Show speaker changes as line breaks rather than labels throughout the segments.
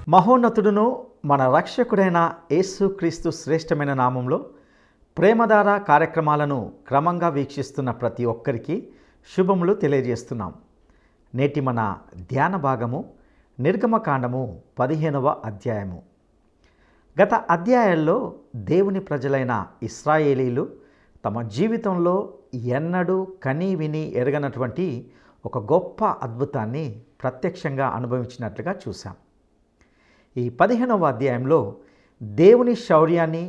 మహోన్నతుడును మన రక్షకుడైన యేసుక్రీస్తు శ్రేష్టమైన నామంలో ప్రేమధార కార్యక్రమాలను క్రమంగా వీక్షిస్తున్న ప్రతి ఒక్కరికి శుభములు తెలియజేస్తున్నాం. నేటి మన ధ్యాన భాగము నిర్గమకాండము 15వ అధ్యాయము. గత అధ్యాయాల్లో దేవుని ప్రజలైన ఇశ్రాయేలీలు తమ జీవితంలో ఎన్నడూ కనీ విని ఎరగనటువంటి ఒక గొప్ప అద్భుతాన్ని ప్రత్యక్షంగా అనుభవించినట్లుగా చూశాం. ఈ 15వ అధ్యాయంలో దేవుని శౌర్యాన్ని,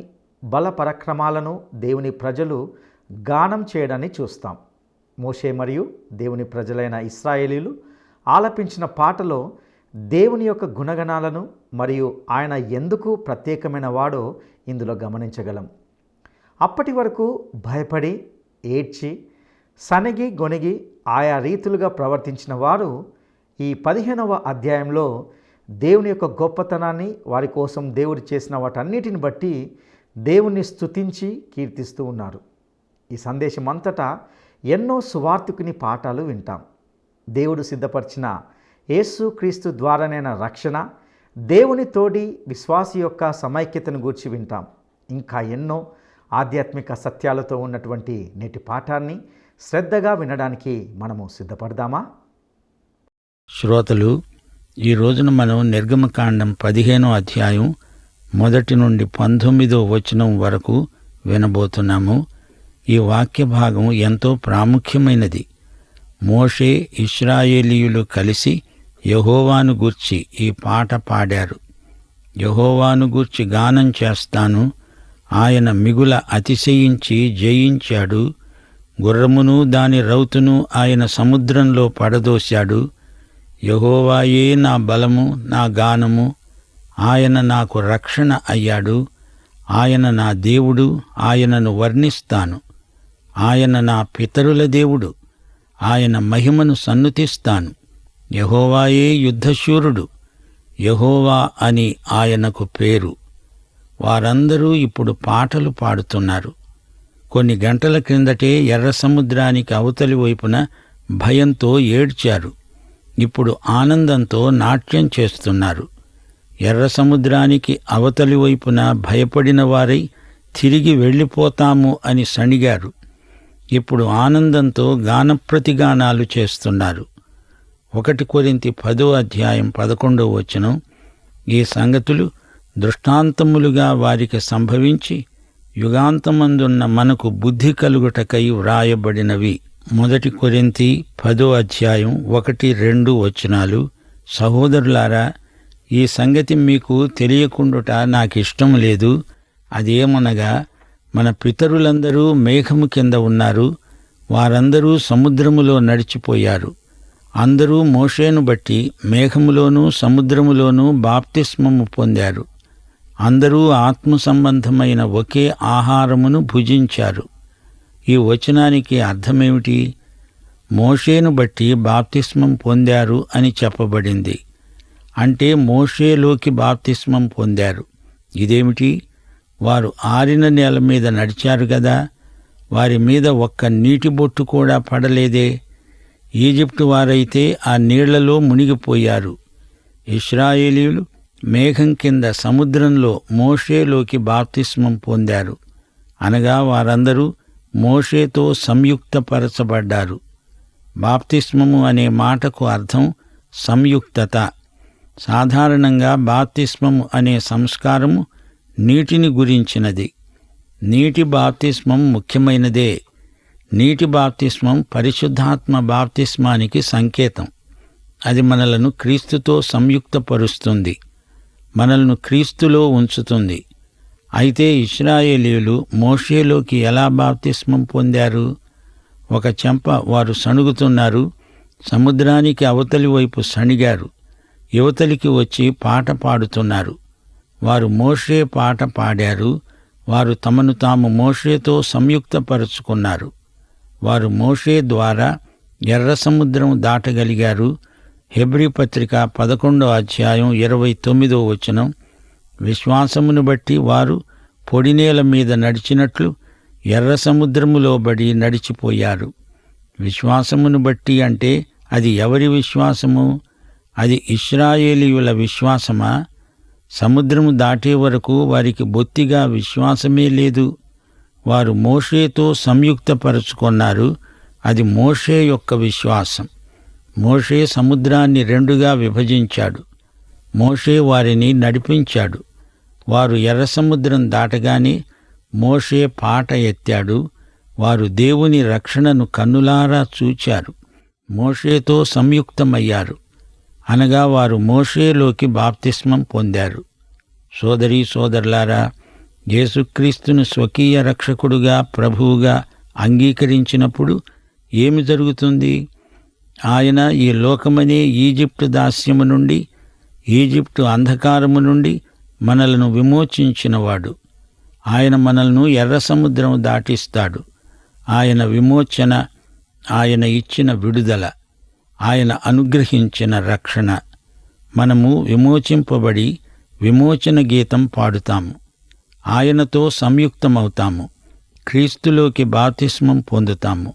బల పరాక్రమాలను దేవుని ప్రజలు గానం చేయడాన్ని చూస్తాం. మోషే మరియు దేవుని ప్రజలైన ఇశ్రాయేలీలు ఆలపించిన పాటలో దేవుని యొక్క గుణగణాలను మరియు ఆయన ఎందుకు ప్రత్యేకమైన వాడో ఇందులో గమనించగలం. అప్పటి వరకు భయపడి, ఏడ్చి, సనగి గొనిగి ఆయా రీతులుగా ప్రవర్తించిన వారు ఈ 15వ అధ్యాయంలో దేవుని యొక్క గొప్పతనాన్ని, వారి కోసం దేవుడు చేసిన వాటన్నిటిని బట్టి దేవుణ్ణి స్తుతించి కీర్తిస్తూ ఉన్నారు. ఈ సందేశం అంతటా ఎన్నో సువార్తికుని పాఠాలు వింటాం. దేవుడు సిద్ధపరిచిన యేసుక్రీస్తు ద్వారానైన రక్షణ, దేవుని తోడి విశ్వాసి యొక్క సమైక్యతను గూర్చి వింటాం. ఇంకా ఎన్నో ఆధ్యాత్మిక సత్యాలతో ఉన్నటువంటి నేటి పాఠాన్ని శ్రద్ధగా వినడానికి మనము సిద్ధపడదామా?
శ్రోతలు, ఈ రోజున మనం నిర్గమకాండం 15వ అధ్యాయం 1 నుండి 19వ వచనం వరకు వినబోతున్నాము. ఈ వాక్య భాగం ఎంతో ప్రాముఖ్యమైనది. మోషే, ఇశ్రాయేలీయులు కలిసి యెహోవాను గూర్చి ఈ పాట పాడారు. యెహోవాను గూర్చి గానం చేస్తాను, ఆయన మిగుల అతిశయించి జయించాడు. గుర్రమును దాని రౌతును ఆయన సముద్రంలో పడదోశాడు. యెహోవాయే నా బలము, నా గానము, ఆయన నాకు రక్షణ అయ్యాడు. ఆయన నా దేవుడు, ఆయనను వర్ణిస్తాను. ఆయన నా పితరుల దేవుడు, ఆయన మహిమను సన్నుతిస్తాను. యెహోవాయే యుద్ధశూరుడు, యెహోవా అని ఆయనకు పేరు. వారందరూ ఇప్పుడు పాటలు పాడుతున్నారు. కొన్ని గంటల క్రిందటే ఎర్ర సముద్రానికి అవతలి వైపున భయంతో ఏడ్చారు. ఇప్పుడు ఆనందంతో నాట్యం చేస్తున్నారు. ఎర్ర సముద్రానికి అవతలి వైపున భయపడిన వారై తిరిగి వెళ్ళిపోతాము అని సణిగారు. ఇప్పుడు ఆనందంతో గానప్రతిగానాలు చేస్తున్నారు. 1 కొరింథీ 10వ అధ్యాయం 11వ వచనం, ఈ సంగతులు దృష్టాంతములుగా వారికి సంభవించి యుగాంతమందున్న మనకు బుద్ధి కలుగుటకై వ్రాయబడినవి. 1 కొరింథీ 10వ అధ్యాయం 1-2 వచనాలు. సహోదరులారా, ఈ సంగతి మీకు తెలియకుండుట నాకిష్టం లేదు. అదేమనగా, మన పితరులందరూ మేఘము కింద ఉన్నారు. వారందరూ సముద్రములో నడిచిపోయారు. అందరూ మోషేను బట్టి మేఘములోనూ సముద్రములోనూ బాప్తిస్మము పొందారు. అందరూ ఆత్మ సంబంధమైన ఒకే ఆహారమును భుజించారు. ఈ వచనానికి అర్థమేమిటి? మోషేను బట్టి బాప్తిస్మం పొందారు అని చెప్పబడింది. అంటే మోషేలోకి బాప్తిస్మం పొందారు. ఇదేమిటి? వారు ఆరిన నేల మీద నడిచారు గదా, వారి మీద ఒక్క నీటి బొట్టు కూడా పడలేదే. ఈజిప్టు వారైతే ఆ నీళ్లలో మునిగిపోయారు. ఇశ్రాయేలీయులు మేఘం కింద సముద్రంలో మోషేలోకి బాప్తిస్మం పొందారు. అనగా వారందరూ మోషేతో సంయుక్తపరచబడ్డారు. బాప్తిస్మము అనే మాటకు అర్థం సంయుక్తత. సాధారణంగా బాప్తిస్మము అనే సంస్కారము నీటిని గురించినది. నీటి బాప్తిస్మం ముఖ్యమైనదే. నీటి బాప్తిస్మం పరిశుద్ధాత్మ బాప్తిస్మానికి సంకేతం. అది మనలను క్రీస్తుతో సంయుక్తపరుస్తుంది, మనల్ని క్రీస్తులో ఉంచుతుంది. అయితే ఇశ్రాయేలీయులు మోషేలోకి ఎలా బాప్తిస్మం పొందారు? ఒక చెంప వారు సణుగుతున్నారు. సముద్రానికి అవతలి వైపు సణిగారు. యువతలికి వచ్చి పాట పాడుతున్నారు. వారు మోషే పాట పాడారు. వారు తమను తాము మోషేతో సంయుక్తపరుచుకున్నారు. వారు మోషే ద్వారా ఎర్ర సముద్రం దాటగలిగారు. హెబ్రీ పత్రిక 11వ అధ్యాయం 29వ వచనం, విశ్వాసమును బట్టి వారు పొడినేల మీద నడిచినట్లు ఎర్ర సముద్రములో బడి నడిచిపోయారు. విశ్వాసమును బట్టి అంటే అది ఎవరి విశ్వాసము? అది ఇశ్రాయేలీయుల విశ్వాసమా? సముద్రము దాటే వరకు వారికి బొత్తిగా విశ్వాసమే లేదు. వారు మోషేతో సంయుక్తపరుచుకొన్నారు. అది మోషే యొక్క విశ్వాసం. మోషే సముద్రాన్ని రెండుగా విభజించాడు. మోషే వారిని నడిపించాడు. వారు ఎర్ర సముద్రం దాటగానే మోషే పాట ఎత్తాడు. వారు దేవుని రక్షణను కన్నులారా చూచారు. మోషేతో సంయుక్తమయ్యారు. అనగా వారు మోషేలోకి బాప్తిస్మం పొందారు. సోదరీ సోదరులారా, యేసుక్రీస్తును స్వకీయ రక్షకుడుగా, ప్రభువుగా అంగీకరించినప్పుడు ఏమి జరుగుతుంది? ఆయన ఈ లోకమనే ఈజిప్టు దాస్యము నుండి, ఈజిప్టు అంధకారము నుండి మనలను విమోచించినవాడు. ఆయన మనల్ని ఎర్ర సముద్రం దాటిస్తాడు. ఆయన విమోచన, ఆయన ఇచ్చిన విడుదల, ఆయన అనుగ్రహించిన రక్షణ. మనము విమోచింపబడి విమోచన గీతం పాడుతాము. ఆయనతో సంయుక్తమవుతాము. క్రీస్తులోకి బాప్తిస్మం పొందుతాము.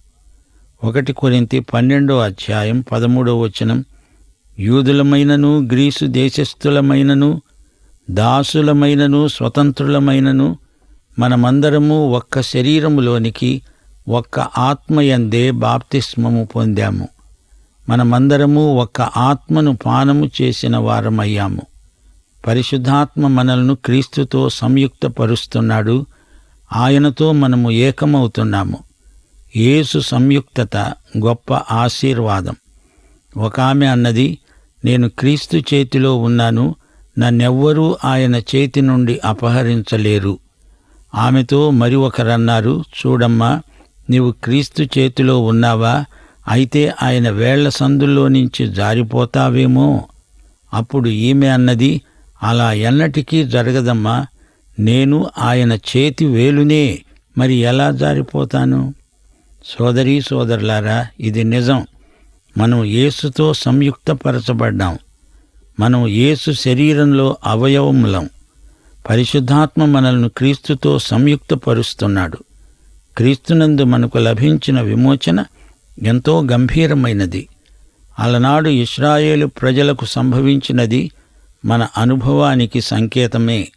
1 కొరింథీ 12:13 యూదులమైనను, గ్రీసు దేశస్థులమైనను, దాసులమైనను, స్వతంత్రులమైనను మనమందరము ఒక్క శరీరములోనికి, ఒక్క ఆత్మయందే బాప్తిస్మము పొందాము. మనమందరము ఒక్క ఆత్మను పానము చేసిన వారమయ్యాము. పరిశుద్ధాత్మ మనల్ని క్రీస్తుతో సంయుక్తపరుస్తున్నాడు. ఆయనతో మనము ఏకమవుతున్నాము. యేసు సంయుక్తత గొప్ప ఆశీర్వాదం. ఒక ఆమె అన్నది, నేను క్రీస్తు చేతిలో ఉన్నాను, నన్నెవ్వరూ ఆయన చేతి నుండి అపహరించలేరు. ఆమెతో మరి ఒకరన్నారు, చూడమ్మా, నీవు క్రీస్తు చేతిలో ఉన్నావా? అయితే ఆయన వేళ్ల సందుల్లో నుంచి జారిపోతావేమో. అప్పుడు ఈమె అన్నది, అలా ఎన్నటికీ జరగదమ్మా, నేను ఆయన చేతి వేలునే, మరి ఎలా జారిపోతాను? సోదరీ సోదరులారా, ఇది నిజం. మనం యేసుతో సంయుక్తపరచబడ్డాం. మనం యేసు శరీరంలో అవయవములం. పరిశుద్ధాత్మ మనల్ని క్రీస్తుతో సంయుక్తపరుస్తున్నాడు. క్రీస్తునందు మనకు లభించిన విమోచన ఎంతో గంభీరమైనది. అలనాడు ఇశ్రాయేలు ప్రజలకు సంభవించినది మన అనుభవానికి సంకేతమే.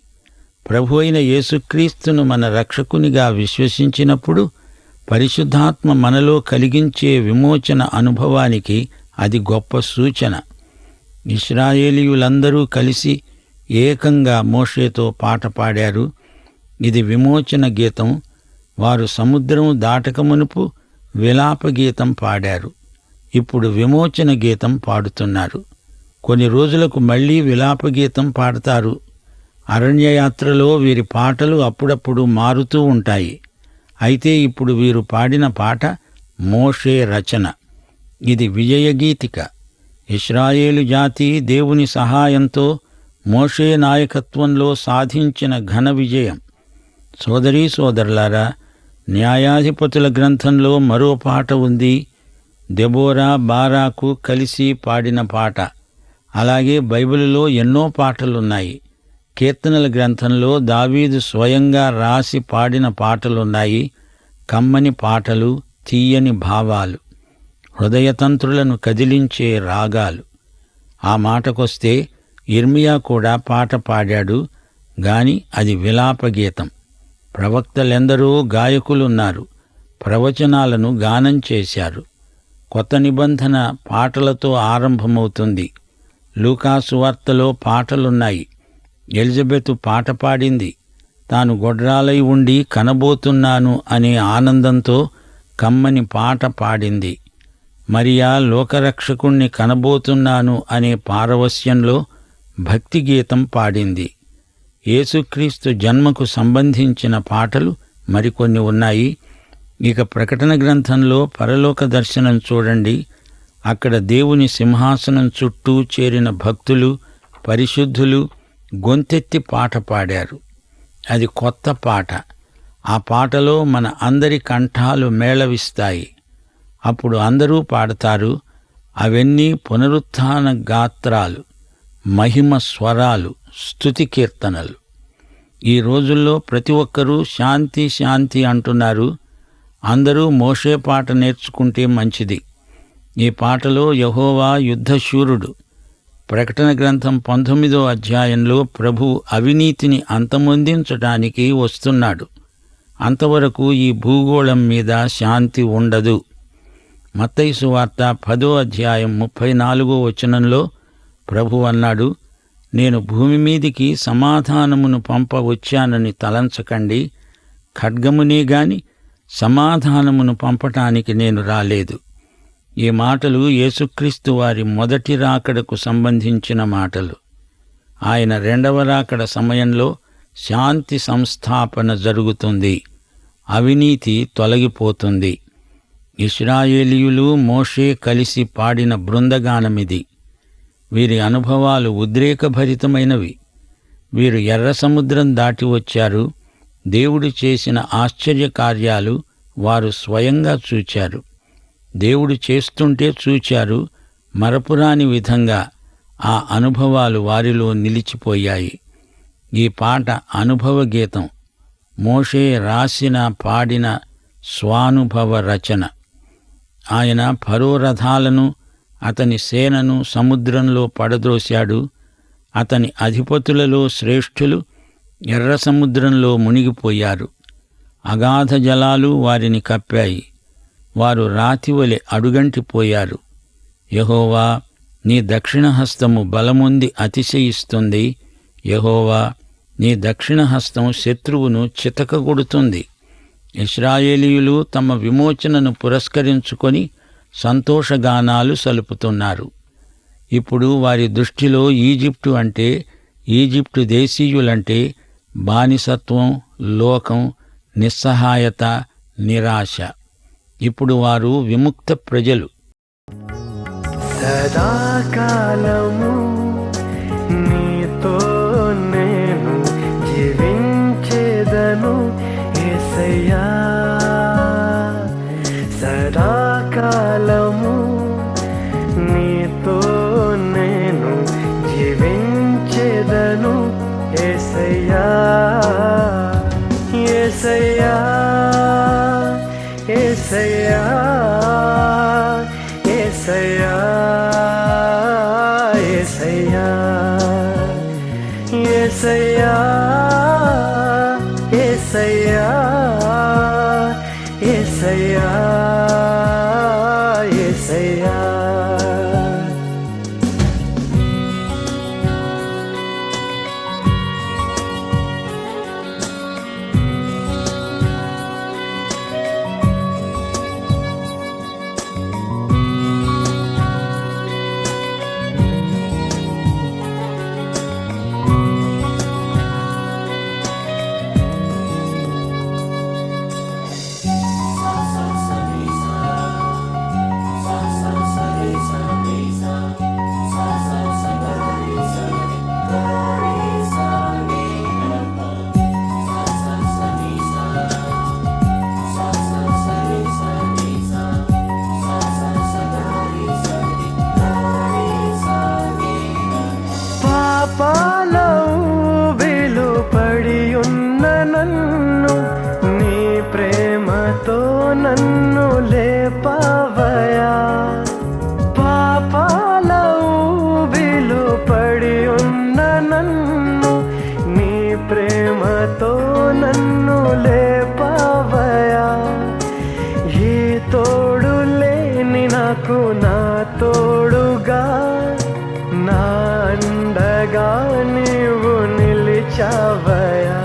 ప్రభు అయిన యేసుక్రీస్తును మన రక్షకునిగా విశ్వసించినప్పుడు పరిశుద్ధాత్మ మనలో కలిగించే విమోచన అనుభవానికి అది గొప్ప సూచన. ఇశ్రాయేలీయులందరూ కలిసి ఏకంగా మోషేతో పాట పాడారు. ఇది విమోచన గీతం. వారు సముద్రం దాటకమునుపు విలాప గీతం పాడారు. ఇప్పుడు విమోచన గీతం పాడుతున్నారు. కొన్ని రోజులకు మళ్లీ విలాప గీతం పాడతారు. అరణ్యయాత్రలో వీరి పాటలు అప్పుడప్పుడు మారుతూ ఉంటాయి. అయితే ఇప్పుడు వీరు పాడిన పాట మోషే రచన. ఇది విజయగీతిక. ఇశ్రాయేలు జాతి దేవుని సహాయంతో మోషే నాయకత్వంలో సాధించిన ఘన విజయం. సోదరీ సోదరులారా, న్యాయాధిపతుల గ్రంథంలో మరో పాట ఉంది. దెబోరా, బారాకు కలిసి పాడిన పాట. అలాగే బైబిలులో ఎన్నో పాటలున్నాయి. కీర్తనల గ్రంథంలో దావీదు స్వయంగా రాసి పాడిన పాటలున్నాయి. కమ్మని పాటలు, తీయని భావాలు, హృదయతంత్రులను కదిలించే రాగాలు. ఆ మాటకొస్తే ఇర్మియా కూడా పాట పాడాడు, గాని అది విలాపగీతం. ప్రవక్తలెందరో గాయకులున్నారు, ప్రవచనాలను గానం చేశారు. కొత్త నిబంధన పాటలతో ఆరంభమవుతుంది. లూకాసు వార్తలో పాటలున్నాయి. ఎలిజబెతు పాట పాడింది. తాను గొడ్రాలై ఉండి కనబోతున్నాను అనే ఆనందంతో కమ్మని పాట పాడింది. మరియా లోకరక్షకుణ్ణి కనబోతున్నాను అనే పారవస్యంలో భక్తిగీతం పాడింది. యేసుక్రీస్తు జన్మకు సంబంధించిన పాటలు మరికొన్ని ఉన్నాయి. ఇక ప్రకటన గ్రంథంలో పరలోక దర్శనం చూడండి. అక్కడ దేవుని సింహాసనం చుట్టూ చేరిన భక్తులు, పరిశుద్ధులు గొంతెత్తి పాట పాడారు. అది కొత్త పాట. ఆ పాటలో మన అందరి కంఠాలు మేళవిస్తాయి. అప్పుడు అందరూ పాడతారు. అవన్నీ పునరుత్థాన గాత్రాలు, మహిమ స్వరాలు, స్తుతి కీర్తనలు. ఈ రోజుల్లో ప్రతి ఒక్కరూ శాంతి శాంతి అంటున్నారు. అందరూ మోషే పాట నేర్చుకుంటే మంచిది. ఈ పాటలో యెహోవా యుద్ధశూరుడు. ప్రకటన గ్రంథం 19వ అధ్యాయంలో ప్రభువు అవినీతిని అంతమొందించటానికి వస్తున్నాడు. అంతవరకు ఈ భూగోళం మీద శాంతి ఉండదు. మత్తయి సువార్త 10వ అధ్యాయం 34వ వచనంలో ప్రభువు అన్నాడు, నేను భూమి మీదికి సమాధానమును పంప వచ్చానని తలంచకండి. ఖడ్గమునే గాని సమాధానమును పంపటానికి నేను రాలేదు. ఈ మాటలు యేసుక్రీస్తు వారి మొదటి రాకడకు సంబంధించిన మాటలు. ఆయన రెండవ రాకడ సమయంలో శాంతి సంస్థాపన జరుగుతుంది. అవినీతి తొలగిపోతుంది. ఇశ్రాయేలీయులు మోషే కలిసి పాడిన బృందగానమిది. వీరి అనుభవాలు ఉద్రేకభరితమైనవి. వీరు ఎర్ర సముద్రం దాటి వచ్చారు. దేవుడు చేసిన ఆశ్చర్యకార్యాలు వారు స్వయంగా చూచారు. దేవుడు చేస్తుంటే చూచారు. మరపురాని విధంగా ఆ అనుభవాలు వారిలో నిలిచిపోయాయి. ఈ పాట అనుభవ గీతం. మోషే రాసిన పాడిన స్వానుభవ రచన. ఆయన ఫరో రథాలను అతని సేనను సముద్రంలో పడద్రోశాడు. అతని అధిపతులలో శ్రేష్ఠులు ఎర్ర సముద్రంలో మునిగిపోయారు. అగాధ జలాలు వారిని కప్పాయి. వారు రాతివలె అడుగంటిపోయారు. యెహోవా, నీ దక్షిణహస్తము బలముంది అతిశయిస్తుంది. యెహోవా, నీ దక్షిణహస్తం శత్రువును చితకగొడుతుంది. ఇశ్రాయేలీయులు తమ విమోచనను పురస్కరించుకొని సంతోషగానాలు సలుపుతున్నారు. ఇప్పుడు వారి దృష్టిలో ఈజిప్టు అంటే, ఈజిప్టు దేశీయులంటే బానిసత్వం, లోకం, నిస్సహాయత, నిరాశ. ఇప్పుడు వారు విముక్త ప్రజలు.
సదాకాలము నీతో నేను జీవించేదను యేసయ్యా. సదాకాలము నీతో నేను జీవించేదను యేసయ్యా. యేసయ్యా, యేసయ్యా, యేసయ్యా, యేసయ్యా, యేసయ్యా, యేసయ్యా, యేసయ్యా, యేసయ్యా. నన్ను లేపవయా. పాపాల ఊబిలో పడి ఉన్న నన్ను నీ ప్రేమతో నన్ను లేపవయా. ఏ తోడు లేని నాకు నా తోడుగా నా అండగా నీవు నిలిచావయా.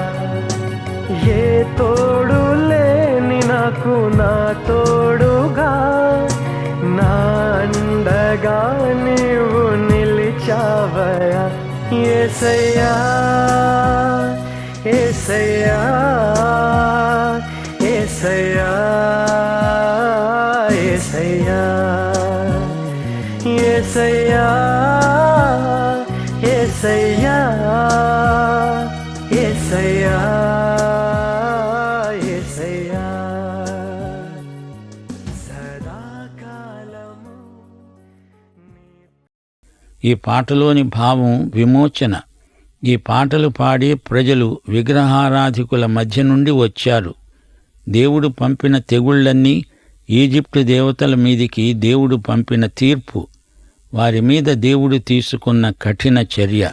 ఏ తోడు లేని నాకు నా తోడుగా నా అండగా నీవు నిలిచావయా. యేసయ్యా, యేసయ్యా, యేసయ్యా, యేసయ్యా, యేసయ్యా, యేసయ్యా, యేసయ్యా, యేసయ్యా. సదాకాలము
ఈ పాటలోని భావం విమోచన. ఈ పాటలు పాడే ప్రజలు విగ్రహారాధికుల మధ్య నుండి వచ్చారు. దేవుడు పంపిన తెగుళ్లన్నీ ఈజిప్టు దేవతల మీదికి దేవుడు పంపిన తీర్పు. వారి మీద దేవుడు తీసుకున్న కఠిన చర్య.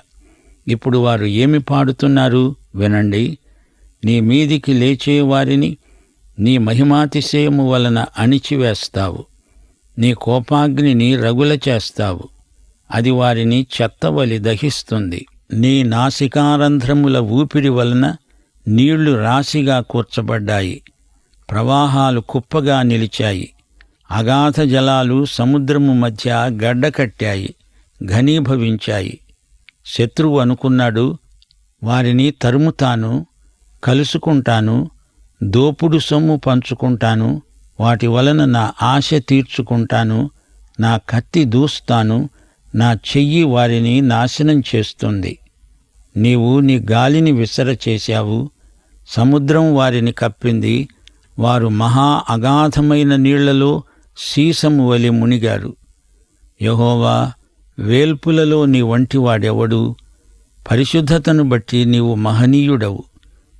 ఇప్పుడు వారు ఏమి పాడుతున్నారు వినండి. నీ మీదికి లేచే వారిని నీ మహిమాతిశయము వలన అణిచివేస్తావు. నీ కోపాగ్నిని రగుల చేస్తావు. అది వారిని చెత్తవలి దహిస్తుంది. నీ నాసికారంధ్రముల ఊపిరి వలన నీళ్లు రాశిగా కూర్చబడ్డాయి. ప్రవాహాలు కుప్పగా నిలిచాయి. అగాధ జలాలు సముద్రము మధ్య గడ్డకట్టాయి, ఘనీభవించాయి. శత్రువు అనుకున్నాడు, వారిని తరుముతాను, కలుసుకుంటాను, దోపుడు సొమ్ము పంచుకుంటాను, వాటి వలన నా ఆశ తీర్చుకుంటాను, నా కత్తి దూస్తాను, నా చెయ్యి వారిని నాశనం చేస్తుంది. నీవు నీ గాలిని విసరచేశావు, సముద్రం వారిని కప్పింది. వారు మహా అగాధమైన నీళ్లలో సీసము వలె మునిగారు. యెహోవా, వేల్పులలో నీ వంటివాడెవడు? పరిశుద్ధతను బట్టి నీవు మహనీయుడవు,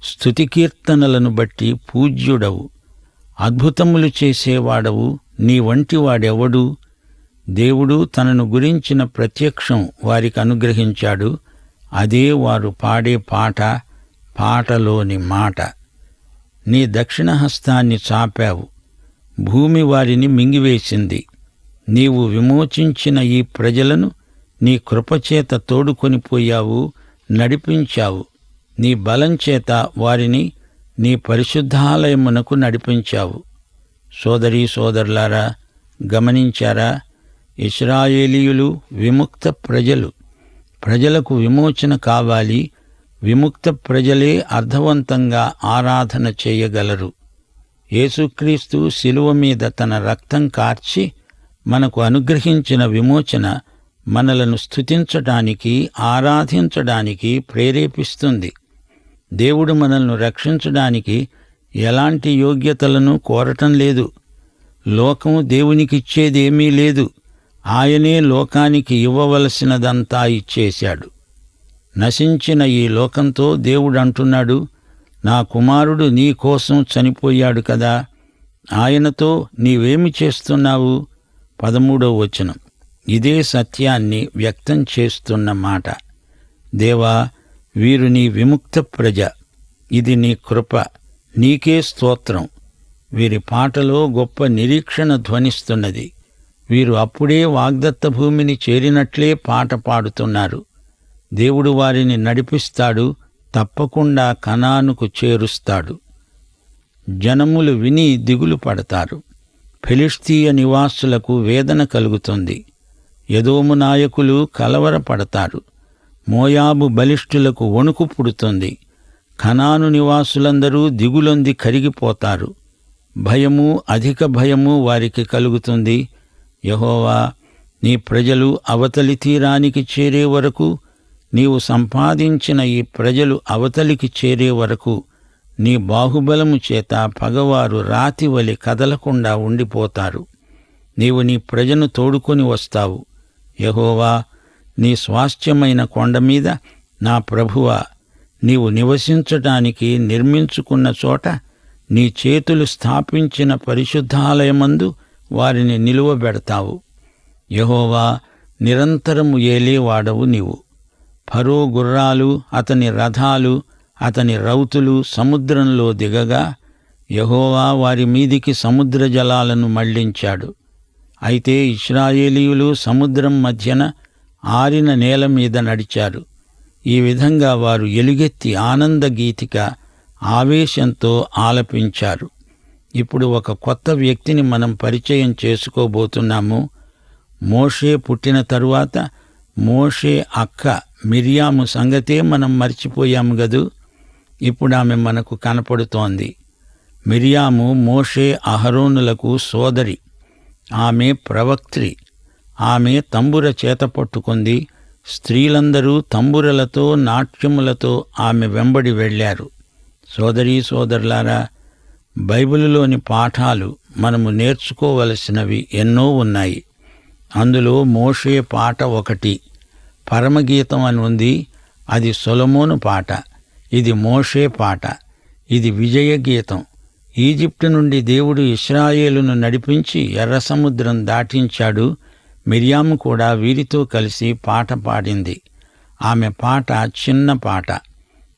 స్తుతికీర్తనలను బట్టి పూజ్యుడవు. అద్భుతములు చేసేవాడవు, నీ వంటివాడెవడు? దేవుడు తనను గురించిన ప్రత్యక్షం వారికి అనుగ్రహించాడు. అదే వారు పాడే పాట, పాటలోని మాట. నీ దక్షిణ హస్తాన్ని చాపావు, భూమి వారిని మింగివేసింది. నీవు విమోచించిన ఈ ప్రజలను నీ కృపచేత తోడుకొనిపోయావు, నడిపించావు. నీ బలంచేత వారిని నీ పరిశుద్ధాలయమునకు నడిపించావు. సోదరీ సోదరులారా, గమనించారా? ఇశ్రాయేలీయులు విముక్త ప్రజలు. ప్రజలకు విమోచన కావాలి. విముక్త ప్రజలే అర్థవంతంగా ఆరాధన చేయగలరు. యేసుక్రీస్తు శిలువ మీద తన రక్తం కార్చి మనకు అనుగ్రహించిన విమోచన మనలను స్తుతించడానికి, ఆరాధించడానికి ప్రేరేపిస్తుంది. దేవుడు మనల్ని రక్షించడానికి ఎలాంటి యోగ్యతలను కోరటం లేదు. లోకం దేవునికిచ్చేదేమీ లేదు. ఆయనే లోకానికి ఇవ్వవలసినదంతా ఇచ్చేశాడు. నశించిన ఈ లోకంతో దేవుడంటున్నాడు, నా కుమారుడు నీ కోసం చనిపోయాడు కదా, ఆయనతో నీవేమి చేస్తున్నావు? 13వ వచనం ఇదే సత్యాన్ని వ్యక్తం చేస్తున్న మాట. దేవా, వీరు నీ విముక్త ప్రజ. ఇది నీ కృప. నీకే స్తోత్రం. వీరి పాటలో గొప్ప నిరీక్షణ ధ్వనిస్తున్నది. వీరు అప్పుడే వాగ్దత్త భూమిని చేరినట్లే పాట పాడుతున్నారు. దేవుడు వారిని నడిపిస్తాడు, తప్పకుండా కనానుకు చేరుస్తాడు. జనములు విని దిగులు పడతారు. ఫిలిష్తీయ నివాసులకు వేదన కలుగుతుంది. ఎదోము నాయకులు కలవరపడతారు. మోయాబు బలిష్ఠులకు వణుకు పుడుతుంది. కనాను నివాసులందరూ దిగులొంది కరిగిపోతారు. భయము, అధిక భయము వారికి కలుగుతుంది. యెహోవా, నీ ప్రజలు అవతలి తీరానికి చేరే వరకు, నీవు సంపాదించిన ఈ ప్రజలు అవతలికి చేరే వరకు నీ బాహుబలము చేత పగవారు రాతివలి కదలకుండా ఉండిపోతారు. నీవు నీ ప్రజను తోడుకొని వస్తావు. యెహోవా, నీ స్వాస్థ్యమైన కొండమీద నా ప్రభువా, నీవు నివసించటానికి నిర్మించుకున్న చోట నీ చేతులు స్థాపించిన పరిశుద్ధాలయమందు వారిని నిలువబెడతావు. యెహోవా, నిరంతరము ఏలేవాడవు నీవు. ఫరో గుర్రాలు, అతని రథాలు, అతని రౌతులు సముద్రంలో దిగగా యెహోవా వారి మీదికి సముద్ర జలాలను మళ్లించాడు. అయితే ఇశ్రాయేలీయులు సముద్రం మధ్యన ఆరిన నేల మీద నడిచారు. ఈ విధంగా వారు ఎలుగెత్తి ఆనందగీతిక ఆవేశంతో ఆలపించారు. ఇప్పుడు ఒక కొత్త వ్యక్తిని మనం పరిచయం చేసుకోబోతున్నాము. మోషే పుట్టిన తరువాత మోషే అక్క మిర్యాము సంగతే మనం మర్చిపోయాము గదు. ఇప్పుడు ఆమె మనకు కనపడుతోంది. మిర్యాము మోషే అహరోనులకు సోదరి. ఆమె ప్రవక్త్రి. ఆమె తంబుర చేత పట్టుకుంది. స్త్రీలందరూ తంబురలతో, నాట్యములతో ఆమె వెంబడి వెళ్ళారు. సోదరీ సోదరులారా, బైబిలులోని పాఠాలు మనము నేర్చుకోవలసినవి ఎన్నో ఉన్నాయి. అందులో మోషే పాట ఒకటి. పరమగీతం అని ఉంది. అది సొలొమోను పాట. ఇది మోషే పాట. ఇది విజయగీతం. ఈజిప్టు నుండి దేవుడు ఇశ్రాయేలును నడిపించి ఎర్ర సముద్రం దాటించాడు. మిర్యాము కూడా వీరితో కలిసి పాట పాడింది. ఆమె పాట చిన్న పాట.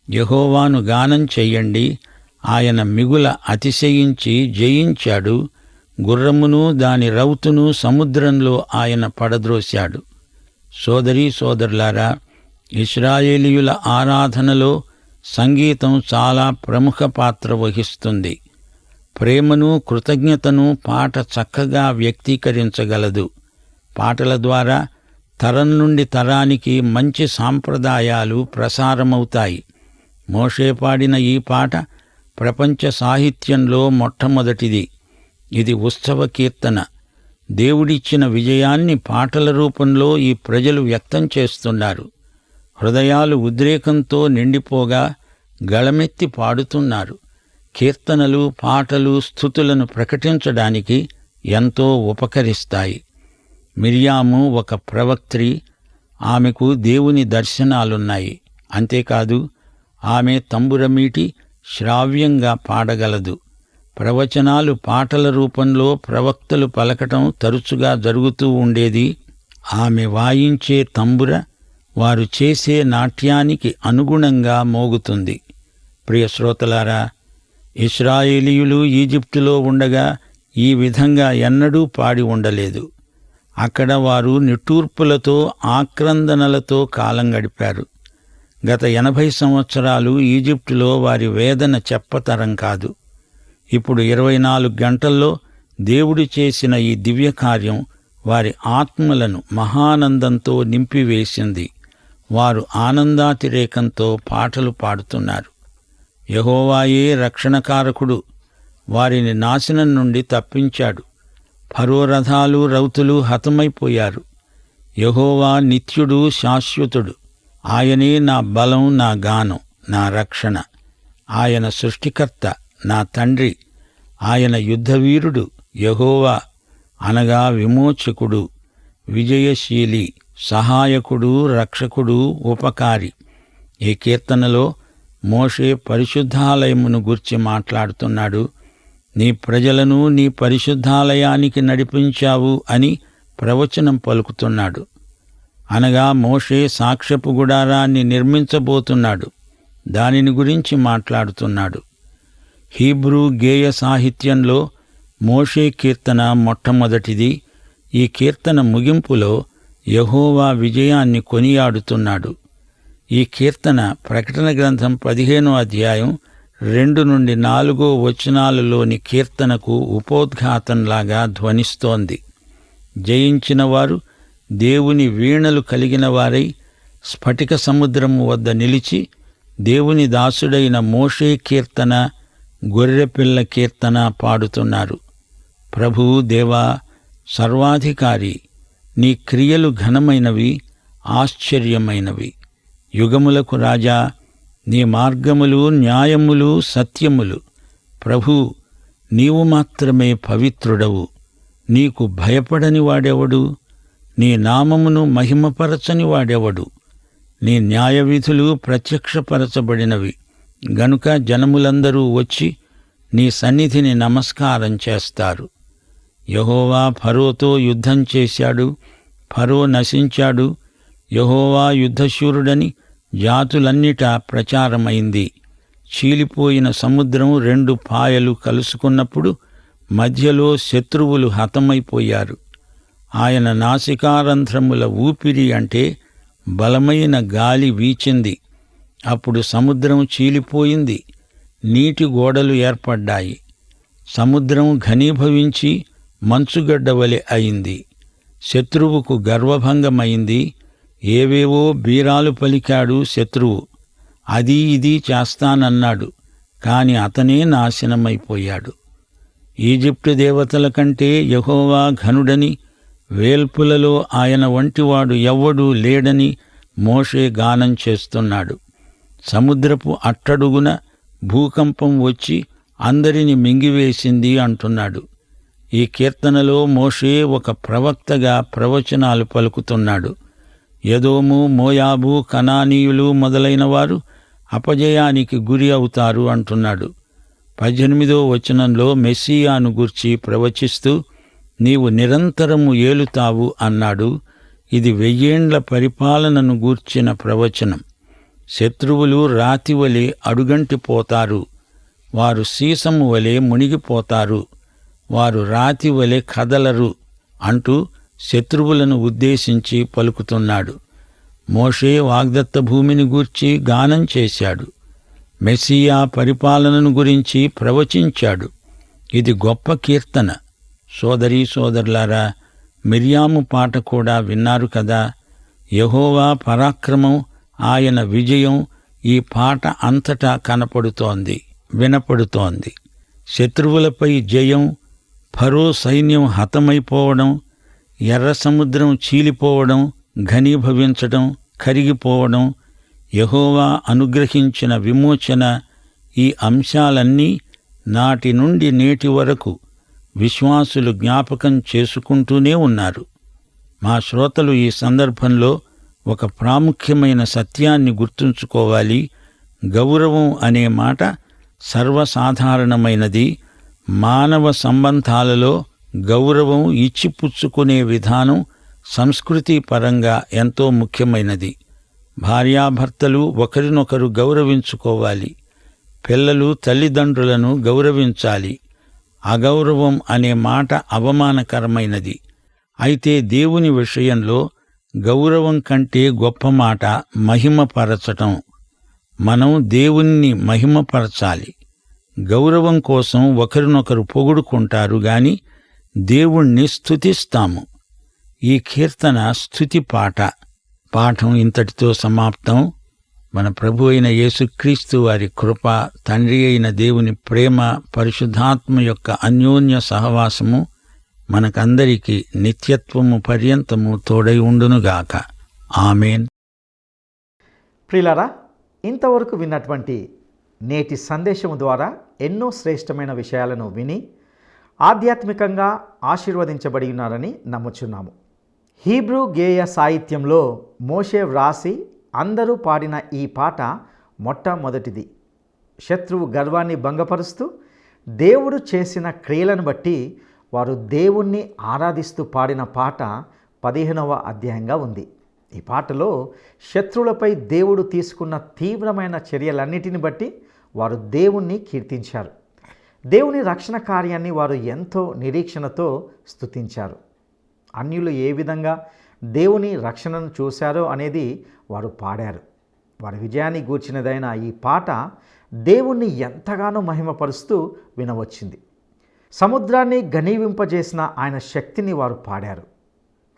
యెహోవాను గానం చెయ్యండి, ఆయన మిగుల అతిశయించి జయించాడు, గుర్రమును దాని రౌతును సముద్రంలో ఆయన పడద్రోశాడు. సోదరీ సోదరులారా, ఇశ్రాయేలీయుల ఆరాధనలో సంగీతం చాలా ప్రముఖ పాత్ర వహిస్తుంది. ప్రేమను, కృతజ్ఞతను పాట చక్కగా వ్యక్తీకరించగలదు. పాటల ద్వారా తరం నుండి తరానికి మంచి సాంప్రదాయాలు ప్రసారమవుతాయి. మోషే పాడిన ఈ పాట ప్రపంచ సాహిత్యంలో మొట్టమొదటిది. ఇది ఉత్సవ కీర్తన. దేవుడిచ్చిన విజయాన్ని పాటల రూపంలో ఈ ప్రజలు వ్యక్తం చేస్తున్నారు. హృదయాలు ఉద్రేకంతో నిండిపోగా గళమెత్తి పాడుతున్నారు. కీర్తనలు, పాటలు స్తుతులను ప్రకటించడానికి ఎంతో ఉపకరిస్తాయి. మిర్యాము ఒక ప్రవక్త్రి. ఆమెకు దేవుని దర్శనాలున్నాయి. అంతేకాదు, ఆమె తంబురమీటి శ్రావ్యంగా పాడగలదు. ప్రవచనాలు పాటల రూపంలో ప్రవక్తలు పలకటం తరచుగా జరుగుతూ ఉండేది. ఆమె వాయించే తంబుర వారు చేసే నాట్యానికి అనుగుణంగా మోగుతుంది. ప్రియ శ్రోతలారా, ఇశ్రాయేలీయులు ఈజిప్టులో ఉండగా ఈ విధంగా ఎన్నడూ పాడి ఉండలేదు. అక్కడ వారు నిట్టూర్పులతో, ఆక్రందనలతో కాలం గడిపారు. గత 80 సంవత్సరాలు ఈజిప్టులో వారి వేదన చెప్పతరం కాదు. ఇప్పుడు 24 గంటల్లో దేవుడు చేసిన ఈ దివ్యకార్యం వారి ఆత్మలను మహానందంతో నింపివేసింది. వారు ఆనందాతిరేకంతో పాటలు పాడుతున్నారు. యెహోవాయే రక్షణకారకుడు. వారిని నాశనం నుండి తప్పించాడు. ఫరో రథాలు, రౌతులు హతమైపోయారు. యెహోవా నిత్యుడు, శాశ్వతుడు. ఆయనే నా బలం, నా గానం, నా రక్షణ. ఆయన సృష్టికర్త, నా తండ్రి. ఆయన యుద్ధవీరుడు. యెహోవా అనగా విమోచకుడు, విజయశీలి, సహాయకుడు, రక్షకుడు, ఉపకారి. ఈ కీర్తనలో మోషే పరిశుద్ధాలయమును గూర్చి మాట్లాడుతున్నాడు. నీ ప్రజలను నీ పరిశుద్ధాలయానికి నడిపించావు అని ప్రవచనం పలుకుతున్నాడు. అనగా మోషే సాక్ష్యపు గుడారాన్ని నిర్మించబోతున్నాడు. దానిని గురించి మాట్లాడుతున్నాడు. హీబ్రూ గేయ సాహిత్యంలో మోషే కీర్తన మొట్టమొదటిది. ఈ కీర్తన ముగింపులో యెహోవా విజయాన్ని కొనియాడుతున్నాడు. ఈ కీర్తన ప్రకటన గ్రంథం 15వ అధ్యాయం 2 నుండి 4 వచనాలలోని కీర్తనకు ఉపోద్ఘాతంలాగా ధ్వనిస్తోంది. జయించిన వారు దేవుని వీణలు కలిగిన వారై స్ఫటిక సముద్రము వద్ద నిలిచి దేవుని దాసుడైన మోషే కీర్తన, గొర్రెపిల్ల కీర్తన పాడుతున్నారు. ప్రభువు, దేవా, సర్వాధికారి, నీ క్రియలు ఘనమైనవి, ఆశ్చర్యమైనవి. యుగములకు రాజా, నీ మార్గములు న్యాయములు, సత్యములు. ప్రభూ, నీవు మాత్రమే పవిత్రుడవు. నీకు భయపడని వాడెవడు? నీ నామమును మహిమపరచని వాడెవడు? నీ న్యాయవిధులు ప్రత్యక్షపరచబడినవి గనుక జనములందరూ వచ్చి నీ సన్నిధిని నమస్కారం చేస్తారు. యెహోవా ఫరోతో యుద్ధం చేశాడు. ఫరో నశించాడు. యెహోవా యుద్ధశూరుడని జాతులన్నిటా ప్రచారమైంది. చీలిపోయిన సముద్రం 2 పాయలు కలుసుకున్నప్పుడు మధ్యలో శత్రువులు హతమైపోయారు. ఆయన నాసికారంధ్రముల ఊపిరి అంటే బలమైన గాలి వీచింది. అప్పుడు సముద్రం చీలిపోయింది. నీటి గోడలు ఏర్పడ్డాయి. సముద్రం ఘనీభవించి మంచుగడ్డ వలె అయింది. శత్రువుకు గర్వభంగమైంది. ఏవేవో బీరాలు పలికాడు శత్రువు. అది ఇది చేస్తానన్నాడు. కాని అతనే నాశనమైపోయాడు. ఈజిప్టు దేవతల కంటే యెహోవా ఘనుడని, వేల్పులలో ఆయన వంటివాడు ఎవ్వడూ లేడని మోషే గానం చేస్తున్నాడు. సముద్రపు అట్టడుగున భూకంపం వచ్చి అందరిని మింగివేసింది అంటున్నాడు. ఈ కీర్తనలో మోషే ఒక ప్రవక్తగా ప్రవచనాలు పలుకుతున్నాడు. ఎదోము, మోయాబు, కనానీయులు మొదలైన వారు అపజయానికి గురి అవుతారు అంటున్నాడు. 18వ వచనంలో మెస్సియాను గూర్చి ప్రవచిస్తూ, నీవు నిరంతరము ఏలుతావు అన్నాడు. ఇది 1000 ఏండ్ల పరిపాలనను గూర్చిన ప్రవచనం. శత్రువులు రాతివలే అడుగంటిపోతారు, వారు సీసము వలె మునిగిపోతారు, వారు రాతివలె కదలరు అంటూ శత్రువులను ఉద్దేశించి పలుకుతున్నాడు. మోషే వాగ్దత్త భూమిని గూర్చి గానం చేశాడు. మెస్సియా పరిపాలనను గురించి ప్రవచించాడు. ఇది గొప్ప కీర్తన. సోదరీ సోదరులారా, మిర్యాము పాట కూడా విన్నారు కదా. యెహోవా పరాక్రమం, ఆయన విజయం ఈ పాట అంతటా కనపడుతోంది, వినపడుతోంది. శత్రువులపై జయం, ఫరో సైన్యం హతమైపోవడం, ఎర్ర సముద్రం చీలిపోవడం, ఘనీభవించడం, కరిగిపోవడం, యెహోవా అనుగ్రహించిన విమోచన, ఈ అంశాలన్నీ నాటి నుండి నేటి వరకు విశ్వాసులు జ్ఞాపకం చేసుకుంటూనే ఉన్నారు. మా శ్రోతలు ఈ సందర్భంలో ఒక ప్రాముఖ్యమైన సత్యాన్ని గుర్తుంచుకోవాలి. గౌరవం అనే మాట సర్వసాధారణమైనది. మానవ సంబంధాలలో గౌరవం ఇచ్చిపుచ్చుకునే విధానం సంస్కృతి పరంగా ఎంతో ముఖ్యమైనది. భార్యాభర్తలు ఒకరినొకరు గౌరవించుకోవాలి. పిల్లలు తల్లిదండ్రులను గౌరవించాలి. అగౌరవం అనే మాట అవమానకరమైనది. అయితే దేవుని విషయంలో గౌరవం కంటే గొప్ప మాట మహిమపరచటం. మనం దేవుణ్ణి మహిమపరచాలి. గౌరవం కోసం ఒకరినొకరు పొగుడుకుంటారు గాని దేవుణ్ణి స్తుతిస్తాము. ఈ కీర్తన స్తుతి పాట. పాఠం ఇంతటితో సమాప్తం. మన ప్రభు అయిన యేసుక్రీస్తు వారి కృప, తండ్రి అయిన దేవుని ప్రేమ, పరిశుద్ధాత్మ యొక్క అన్యోన్య సహవాసము మనకందరికీ నిత్యత్వము పర్యంతము తోడై ఉండునుగాక. ఆమేన్.
ప్రియులారా, ఇంతవరకు విన్నటువంటి నేటి సందేశము ద్వారా ఎన్నో శ్రేష్టమైన విషయాలను విని ఆధ్యాత్మికంగా ఆశీర్వదించబడి ఉన్నారని నమ్ముచున్నాము. హీబ్రూ గేయ సాహిత్యంలో మోషే వ్రాసి అందరూ పాడిన ఈ పాట మొట్టమొదటిది. శత్రువు గర్వాన్ని భంగపరుస్తూ దేవుడు చేసిన క్రియలను బట్టి వారు దేవుణ్ణి ఆరాధిస్తూ పాడిన పాట 15వ అధ్యాయంగా ఉంది. ఈ పాటలో శత్రువులపై దేవుడు తీసుకున్న తీవ్రమైన చర్యలన్నిటిని బట్టి వారు దేవుణ్ణి కీర్తించారు. దేవుని రక్షణ కార్యాన్ని వారు ఎంతో నిరీక్షణతో స్తుతించారు. అన్యులు ఏ విధంగా దేవుని రక్షణను చూశారో అనేది వారు పాడారు. వారి విజయాన్ని గూర్చినదైన ఈ పాట దేవుణ్ణి ఎంతగానో మహిమపరుస్తూ వినవచ్చింది. సముద్రాన్ని ఘనీవింపజేసిన ఆయన శక్తిని వారు పాడారు.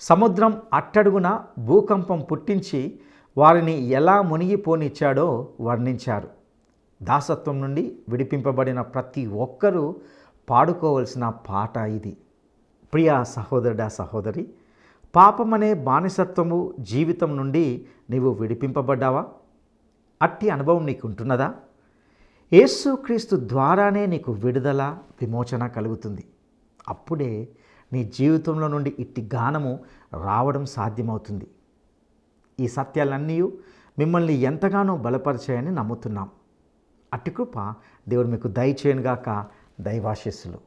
సముద్రం అట్టడుగున భూకంపం పుట్టించి వారిని ఎలా మునిగిపోనిచ్చాడో వర్ణించారు. దాసత్వం నుండి విడిపింపబడిన ప్రతి ఒక్కరూ పాడుకోవలసిన పాట ఇది. ప్రియ సహోదరుడా, సహోదరి, పాపమనే బానిసత్వము జీవితం నుండి నీవు విడిపింపబడ్డావా? అట్టి అనుభవం నీకుంటున్నదా? యేసుక్రీస్తు ద్వారానే నీకు విడుదల, విమోచన కలుగుతుంది. అప్పుడే నీ జీవితంలో నుండి ఇట్టి గానము రావడం సాధ్యమవుతుంది. ఈ సత్యాలన్నీ మిమ్మల్ని ఎంతగానో బలపరిచాయని నమ్ముతున్నాం. అట్టి కృప దేవుడు మీకు దయచేయనుగాక. దైవాశీస్సులు.